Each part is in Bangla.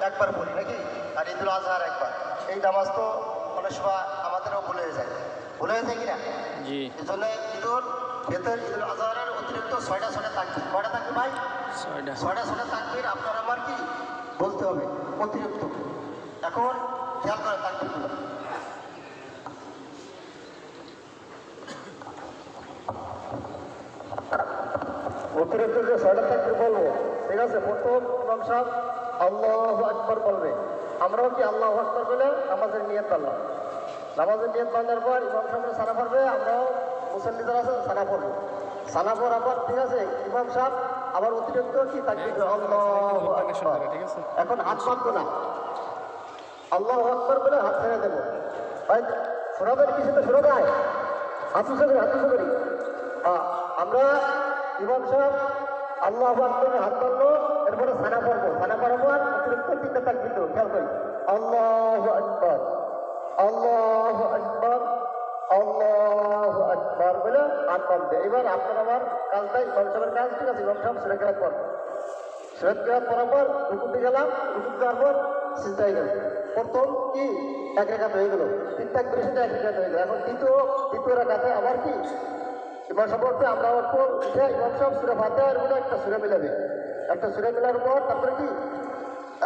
একবার পড়ি নাকি, আর ঈদুল আজহার একবার। এই নামাজ তো অনেক সময় আমাদেরও ভুলে যায় কি না? জি। এই জন্য ঈদুল ফিতর, ঈদুল আজহারের অতিরিক্ত 6টা তাকবীর। কয়টা তাকবীর ভাই? 6টা তাকবীর আপনার আমার কি বলতে হবে অতিরিক্ত। এখন খেয়াল করে তাকবীরগুলো। অতিরিক্ত যে 6টা তাকবীর বলবো, ঠিক আছে? প্রথম ইমাম সাহেব আল্লাহু আকবার বলবে, আমরাও কি আল্লাহু আকবার বলে নামাজের নিয়ত বাঁধলাম। নামাজের নিয়ত বাঁধার পর ইমাম সাহেব সানা পড়বে, আমরাও মুসল্লি যারা আছে সানা পড়বো। সানা পড়ার পর, ঠিক আছে, ইমাম সাহেব আবার অতিরিক্ত কি তাকবীর আল্লাহু আকবার। এখন হাত বাঁধবো না, আল্লাহু আকবার বলে হাত ছেড়ে দেবো। ভাই শোনাবেন কিছু তো শোনা যায়, হাত উঁচু করি। আমরা ইমাম সাহেব আল্লাহু আকবার হাত বাঁধবো, এরপরে সানা পড়বো। সানা পড়াবো আর অতিরিক্ত 3টা তাকবীর দেবো। খেয়াল করি, আল্লাহু আকবার, আল্লাহু আকবার, আল্লাহু আকবার বলে হাত বাঁধবে। এবার আপনার আমার কাজটাই ইমাম সাহেবের কাজ, ঠিক আছে? ইমাম সাহেব সূরা কেরাত পড়বে, সূরা কেরাত পড়ার পর রুকুতে গেলাম, রুকুতে যাওয়ার পর সিজদায় গেল। প্রথম কি এক রাকাত হয়ে গেল, 3 তাকবীরের সাথে এক রাকাত হয়ে গেল। এখন দ্বিতীয় রাকাতে আবার কি ইমাম সাহেব পড়তে, আমরা অল্প উঠে ইমাম সাহেব সূরা ফাতিহার মধ্যে একটা সূরা মিলাবে। একটা সূরা মিলার পর তারপরে কি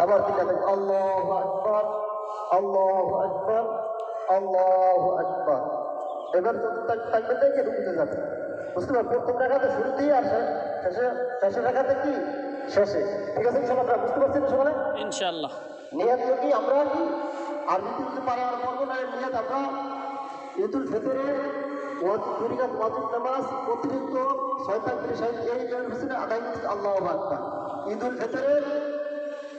আবার 3টা তাকবীর, আল্লাহু আকবার, আল্লাহু আকবার, আল্লাহু আকবার। এবার তাকবীর থেকে রুকুতে যাবে। বুঝতে পারবেন? প্রথম রাকাতে শুরুতেই আর শেষের রাকাতে কি শেষে। ঠিক আছে? সব আপনারা বুঝতে পারছেন সকালে ইনশাআল্লাহ। নিয়ত কি আমরা কি আরবিতে যদি পারে আর পড়বো না। নিয়ত আমরা ঈদুল ফিতরে দুই রাকাত ওয়াজিব নামাজ অতিরিক্ত 6 তাকবীর সাহিত্য এই জন্য পিছনে আদায় করতে আল্লাহু আকবার। ঈদুল ফিতরে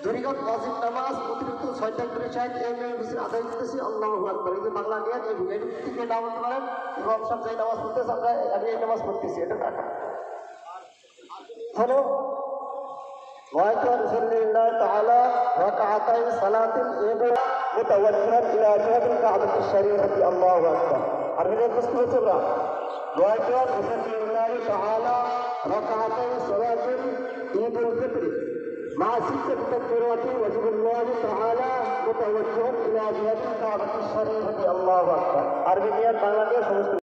2 রাকাত ওয়াজিব নামাজ অতিরিক্ত 6 তাকবীর সাহিত্য এই জন্য পিছনে আদায় করতেছি আল্লাহু আকবার। এই যে বাংলা নিয়ত এই থেকে ডাউন করেন। ইমাম সাহেব যে নামাজ পড়তেছে, আমি এই নামাজ পড়তেছি, এটা হলো وأن يصلي الله تعالى ركعتي صلاة العيد متوجها إلى جهة الكعبة الشريفة الله أكبر. أرجو تسمع سورة وأن يصلي الله تعالى ركعتي صلاة عيد الفطر مع 6 تكبيرات وجه الله تعالى متوجها إلى جهة الكعبة الشريفة الله أكبر. أرجو بانغلاديش